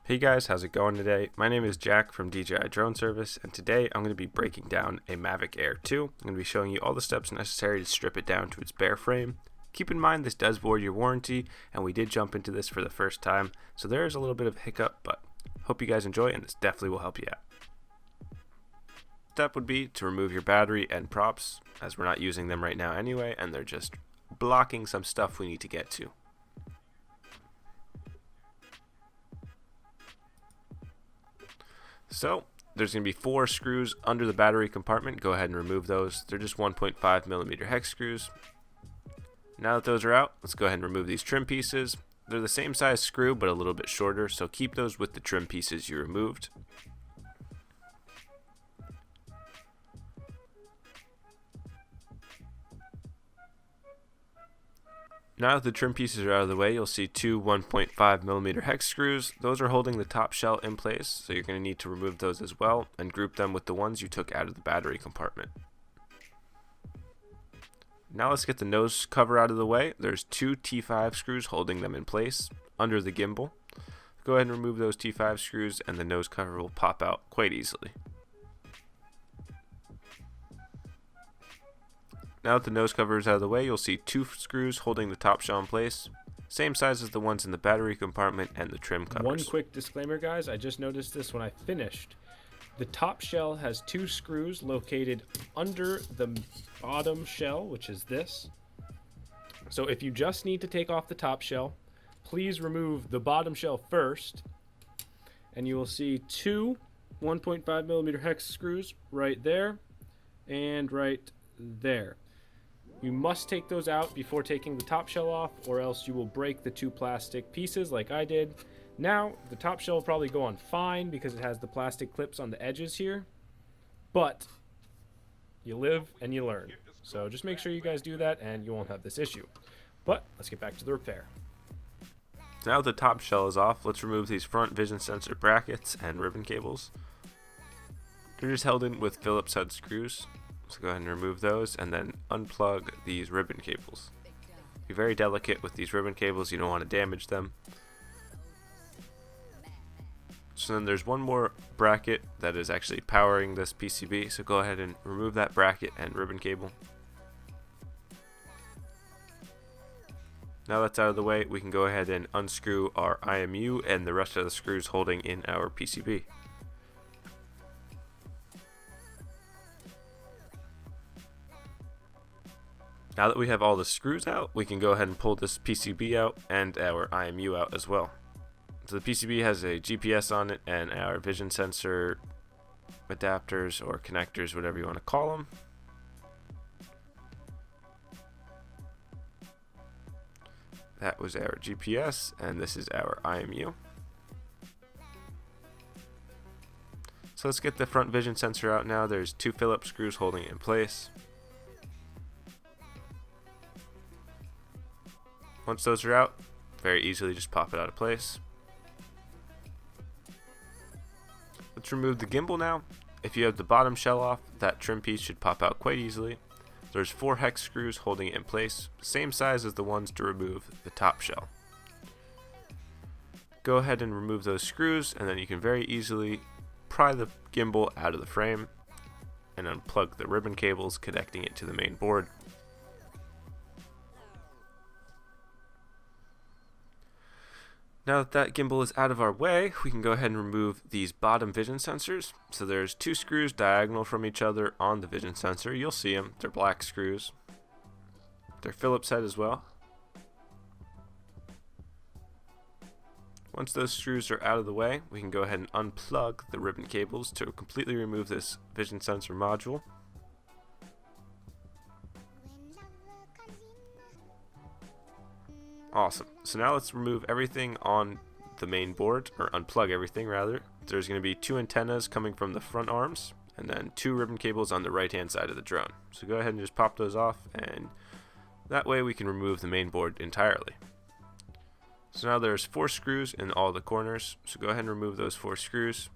Hey guys, how's it going today? My name is Jack from DJI Drone Service, and today I'm going to be breaking down a Mavic Air 2. I'm going to be showing you all the steps necessary to strip it down to its bare frame. Keep in mind this does void your warranty, and we did jump into this for the first time, so there is a little bit of hiccup, but hope you guys enjoy, and this definitely will help you out. Step would be to remove your battery and props, as we're not using them right now anyway, and they're just blocking some stuff we need to get to. So there's going to be 4 screws under the battery compartment. Go ahead and remove those. They're just 1.5 millimeter hex screws. Now that those are out, let's go ahead and remove these trim pieces. They're the same size screw but a little bit shorter, so keep those with the trim pieces you removed. Now that the trim pieces are out of the way, you'll see 2 1.5 millimeter hex screws. Those are holding the top shell in place, so you're going to need to remove those as well and group them with the ones you took out of the battery compartment. Now let's get the nose cover out of the way. There's 2 T5 screws holding them in place under the gimbal. Go ahead and remove those T5 screws and the nose cover will pop out quite easily. Now that the nose cover is out of the way, you'll see 2 screws holding the top shell in place, same size as the ones in the battery compartment and the trim covers. One quick disclaimer, guys, I just noticed this when I finished. The top shell has 2 screws located under the bottom shell, which is this. So if you just need to take off the top shell, please remove the bottom shell first, and you will see 2 1.5 millimeter hex screws right there and right there. You must take those out before taking the top shell off, or else you will break the 2 plastic pieces like I did. Now, the top shell will probably go on fine because it has the plastic clips on the edges here, but you live and you learn. So just make sure you guys do that and you won't have this issue. But let's get back to the repair. Now the top shell is off, let's remove these front vision sensor brackets and ribbon cables. They're just held in with Phillips head screws. So go ahead and remove those and then unplug these ribbon cables. Be very delicate with these ribbon cables, you don't want to damage them. So then there's one more bracket that is actually powering this PCB, so go ahead and remove that bracket and ribbon cable. Now that's out of the way, we can go ahead and unscrew our IMU and the rest of the screws holding in our PCB. Now that we have all the screws out, we can go ahead and pull this PCB out and our IMU out as well. So the PCB has a GPS on it and our vision sensor adapters or connectors, whatever you want to call them. That was our GPS, and this is our IMU. So let's get the front vision sensor out now. There's 2 Phillips screws holding it in place. Once those are out, very easily just pop it out of place. Let's remove the gimbal now. If you have the bottom shell off, that trim piece should pop out quite easily. There's 4 hex screws holding it in place, same size as the ones to remove the top shell. Go ahead and remove those screws, and then you can very easily pry the gimbal out of the frame and unplug the ribbon cables connecting it to the main board. Now that that gimbal is out of our way, we can go ahead and remove these bottom vision sensors. So there's 2 screws diagonal from each other on the vision sensor. You'll see them. They're black screws. They're Phillips head as well. Once those screws are out of the way, we can go ahead and unplug the ribbon cables to completely remove this vision sensor module. Awesome. So now let's remove everything on the main board, or unplug everything rather. There's going to be 2 antennas coming from the front arms, and then 2 ribbon cables on the right hand side of the drone. So go ahead and just pop those off, and that way we can remove the main board entirely. So now there's 4 screws in all the corners, so go ahead and remove those 4 screws.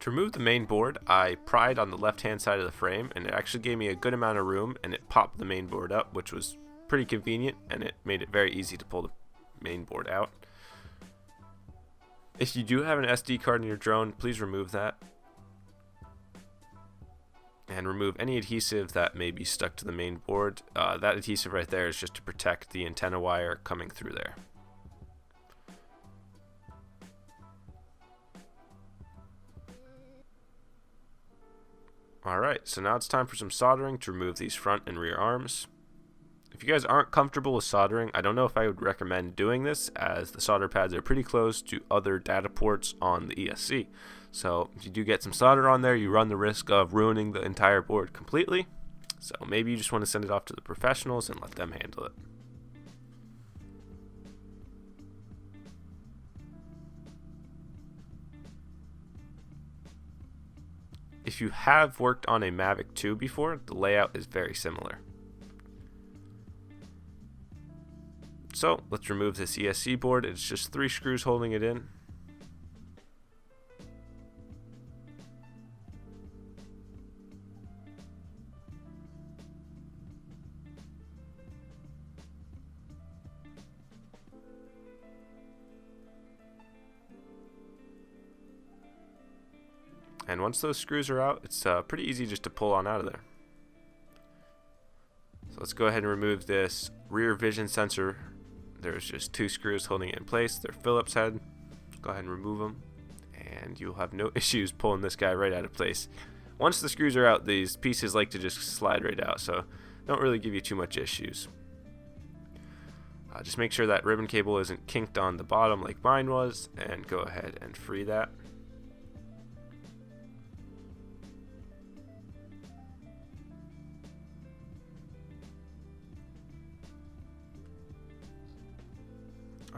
To remove the main board, I pried on the left hand side of the frame, and it actually gave me a good amount of room, and it popped the main board up, which was pretty convenient, and it made it very easy to pull the main board out. If you do have an SD card in your drone, please remove that. And remove any adhesive that may be stuck to the main board. That adhesive right there is just to protect the antenna wire coming through there. Alright, so now it's time for some soldering to remove these front and rear arms. If you guys aren't comfortable with soldering, I don't know if I would recommend doing this, as the solder pads are pretty close to other data ports on the ESC. So if you do get some solder on there, you run the risk of ruining the entire board completely. So maybe you just want to send it off to the professionals and let them handle it. If you have worked on a Mavic 2 before, the layout is very similar. So let's remove this ESC board. It's just 3 screws holding it in. And once those screws are out, it's pretty easy just to pull on out of there. So let's go ahead and remove this rear vision sensor. There's just 2 screws holding it in place. They're Phillips head. Go ahead and remove them, and you'll have no issues pulling this guy right out of place. Once the screws are out, these pieces like to just slide right out, so don't really give you too much issues. Just make sure that ribbon cable isn't kinked on the bottom like mine was, and go ahead and free that.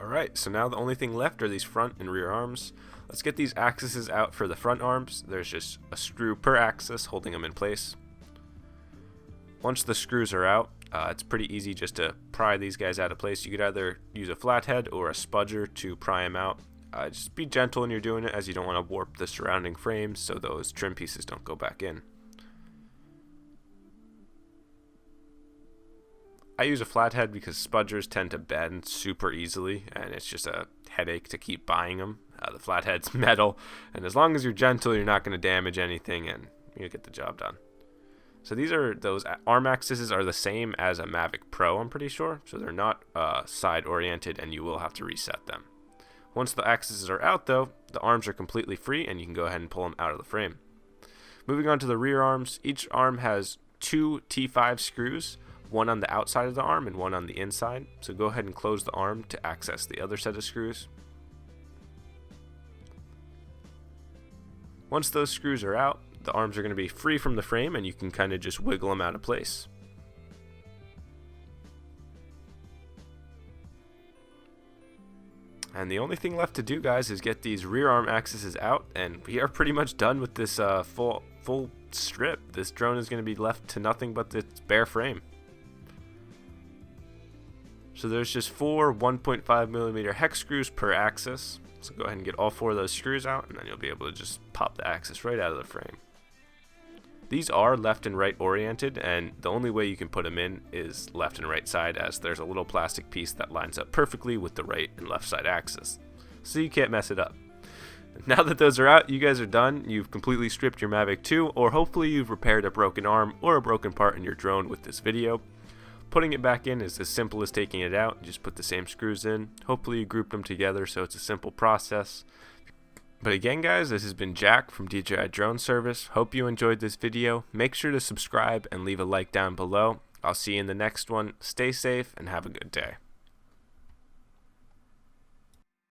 Alright, so now the only thing left are these front and rear arms. Let's get these axes out for the front arms. There's just a screw per axis holding them in place. Once the screws are out, it's pretty easy just to pry these guys out of place. You could either use a flathead or a spudger to pry them out. Just be gentle when you're doing it, as you don't want to warp the surrounding frames so those trim pieces don't go back in. I use a flathead because spudgers tend to bend super easily, and it's just a headache to keep buying them. The flathead's metal, and as long as you're gentle, you're not going to damage anything, and you'll get the job done. So those arm axes are the same as a Mavic Pro, I'm pretty sure. So they're not side oriented, and you will have to reset them. Once the axes are out though, the arms are completely free, and you can go ahead and pull them out of the frame. Moving on to the rear arms, each arm has 2 T5 screws, one on the outside of the arm and one on the inside. So go ahead and close the arm to access the other set of screws. Once those screws are out, the arms are going to be free from the frame, and you can kind of just wiggle them out of place. And the only thing left to do, guys, is get these rear arm axes out, and we are pretty much done with this full strip. This drone is going to be left to nothing but its bare frame. So there's just 4 1.5mm hex screws per axis. So go ahead and get all 4 of those screws out, and then you'll be able to just pop the axis right out of the frame. These are left and right oriented, and the only way you can put them in is left and right side, as there's a little plastic piece that lines up perfectly with the right and left side axis. So you can't mess it up. Now that those are out, you guys are done. You've completely stripped your Mavic 2, or hopefully you've repaired a broken arm or a broken part in your drone with this video. Putting it back in is as simple as taking it out. You just put the same screws in. Hopefully you group them together so it's a simple process. But again, guys, this has been Jack from DJI Drone Service. Hope you enjoyed this video. Make sure to subscribe and leave a like down below. I'll see you in the next one. Stay safe and have a good day.